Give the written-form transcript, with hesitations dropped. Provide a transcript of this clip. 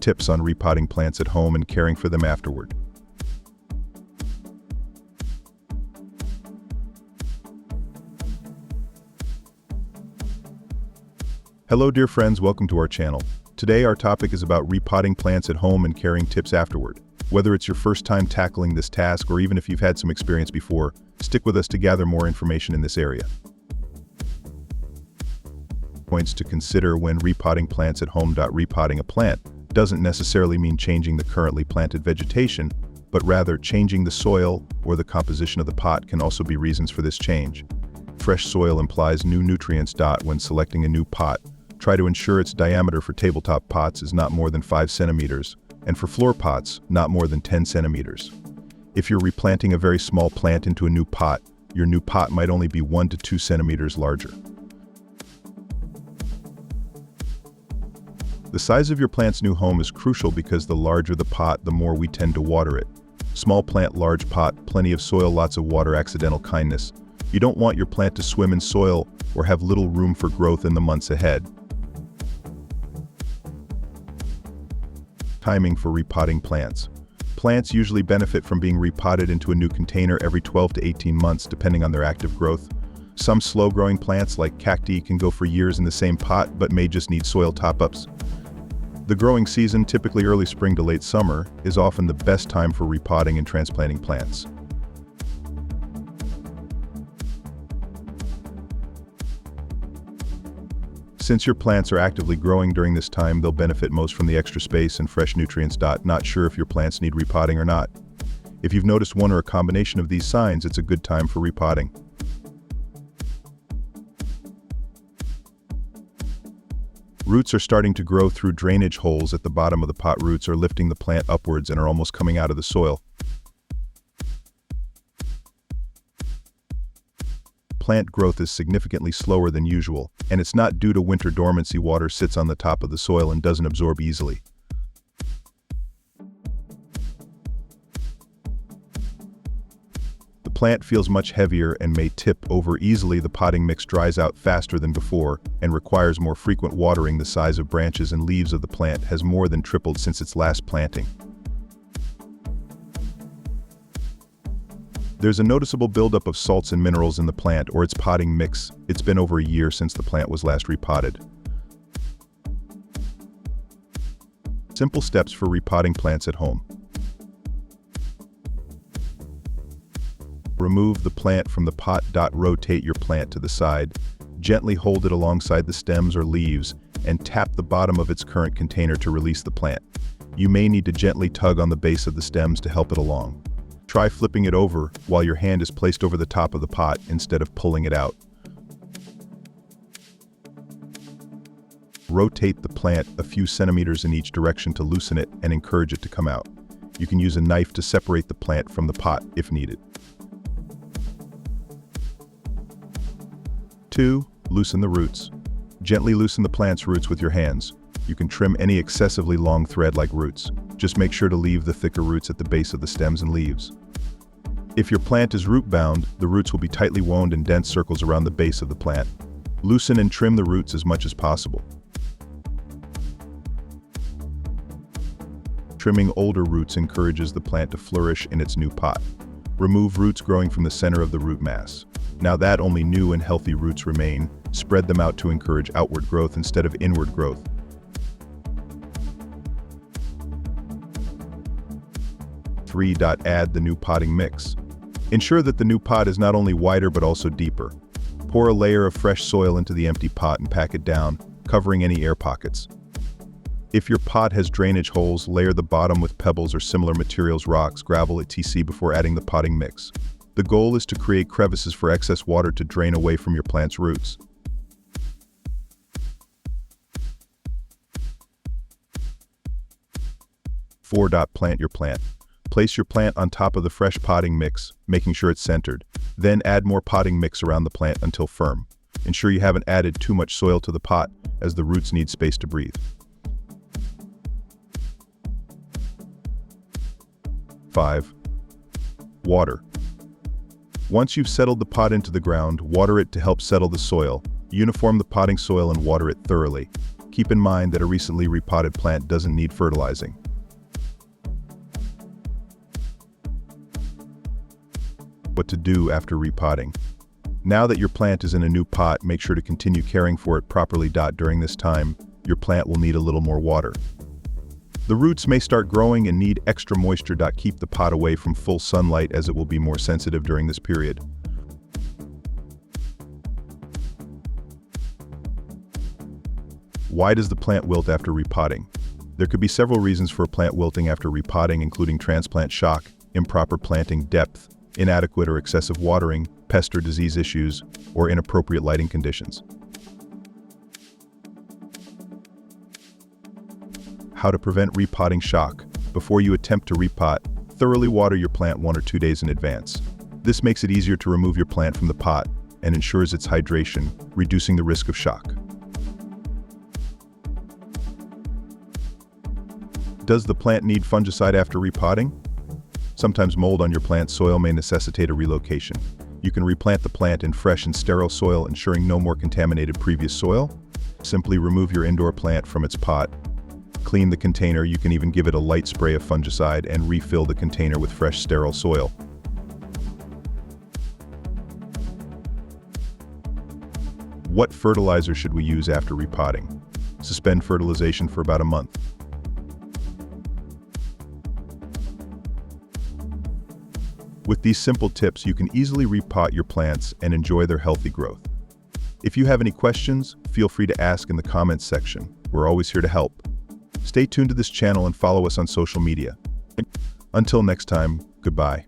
tips on repotting plants at home and caring for them afterward. Hello dear friends, welcome to our channel. Today our topic is about repotting plants at home and caring tips afterward. Whether it's your first time tackling this task or even if you've had some experience before, stick with us to gather more information in this area. Points to consider when repotting plants at home. Repotting a plant doesn't necessarily mean changing the currently planted vegetation, but rather changing the soil or the composition of the pot can also be reasons for this change. Fresh soil implies new nutrients. When selecting a new pot, try to ensure its diameter for tabletop pots is not more than 5 centimeters, and for floor pots, not more than 10 centimeters. If you're replanting a very small plant into a new pot, your new pot might only be 1 to 2 centimeters larger. The size of your plant's new home is crucial because the larger the pot, the more we tend to water it. Small plant, large pot, plenty of soil, lots of water, accidental kindness. You don't want your plant to swim in soil or have little room for growth in the months ahead. Timing for repotting plants. Plants usually benefit from being repotted into a new container every 12 to 18 months depending on their active growth. Some slow-growing plants like cacti can go for years in the same pot but may just need soil top-ups. The growing season, typically early spring to late summer, is often the best time for repotting and transplanting plants. Since your plants are actively growing during this time, they'll benefit most from the extra space and fresh nutrients. Not sure if your plants need repotting or not. If you've noticed one or a combination of these signs, it's a good time for repotting. Roots are starting to grow through drainage holes at the bottom of the pot. Roots are lifting the plant upwards and are almost coming out of the soil. Plant growth is significantly slower than usual, and it's not due to winter dormancy. Water sits on the top of the soil and doesn't absorb easily. The plant feels much heavier and may tip over easily. The potting mix dries out faster than before and requires more frequent watering. The size of branches and leaves of the plant has more than tripled since its last planting. There's a noticeable buildup of salts and minerals in the plant or its potting mix. It's been over a year since the plant was last repotted. Simple steps for repotting plants at home. Remove the plant from the pot. Rotate your plant to the side. Gently hold it alongside the stems or leaves and tap the bottom of its current container to release the plant. You may need to gently tug on the base of the stems to help it along. Try flipping it over while your hand is placed over the top of the pot instead of pulling it out. Rotate the plant a few centimeters in each direction to loosen it and encourage it to come out. You can use a knife to separate the plant from the pot if needed. 2. Loosen the roots. Gently loosen the plant's roots with your hands. You can trim any excessively long thread-like roots. Just make sure to leave the thicker roots at the base of the stems and leaves. If your plant is root-bound, the roots will be tightly wound in dense circles around the base of the plant. Loosen and trim the roots as much as possible. Trimming older roots encourages the plant to flourish in its new pot. Remove roots growing from the center of the root mass. Now that only new and healthy roots remain, spread them out to encourage outward growth instead of inward growth. 3. Add the new potting mix. Ensure that the new pot is not only wider but also deeper. Pour a layer of fresh soil into the empty pot and pack it down, covering any air pockets. If your pot has drainage holes, layer the bottom with pebbles or similar materials, rocks, gravel, etc. before adding the potting mix. The goal is to create crevices for excess water to drain away from your plant's roots. 4. Plant your plant. Place your plant on top of the fresh potting mix, making sure it's centered. Then add more potting mix around the plant until firm. Ensure you haven't added too much soil to the pot, as the roots need space to breathe. 5. Water. Once you've settled the pot into the ground, water it to help settle the soil. Uniform the potting soil and water it thoroughly. Keep in mind that a recently repotted plant doesn't need fertilizing. What to do after repotting. Now that your plant is in a new pot, make sure to continue caring for it properly. During this time, your plant will need a little more water. The roots may start growing and need extra moisture. Keep the pot away from full sunlight as it will be more sensitive during this period. Why does the plant wilt after repotting? There could be several reasons for a plant wilting after repotting, including transplant shock, improper planting depth, inadequate or excessive watering, pest or disease issues, or inappropriate lighting conditions. How to prevent repotting shock. Before you attempt to repot, thoroughly water your plant 1 or 2 days in advance. This makes it easier to remove your plant from the pot and ensures its hydration, reducing the risk of shock. Does the plant need fungicide after repotting? Sometimes mold on your plant's soil may necessitate a relocation. You can replant the plant in fresh and sterile soil, ensuring no more contaminated previous soil. Simply remove your indoor plant from its pot. Clean the container. You can even give it a light spray of fungicide and refill the container with fresh, sterile soil. What fertilizer should we use after repotting? Suspend fertilization for about a month. With these simple tips, you can easily repot your plants and enjoy their healthy growth. If you have any questions, feel free to ask in the comments section. We're always here to help. Stay tuned to this channel and follow us on social media. Until next time, goodbye.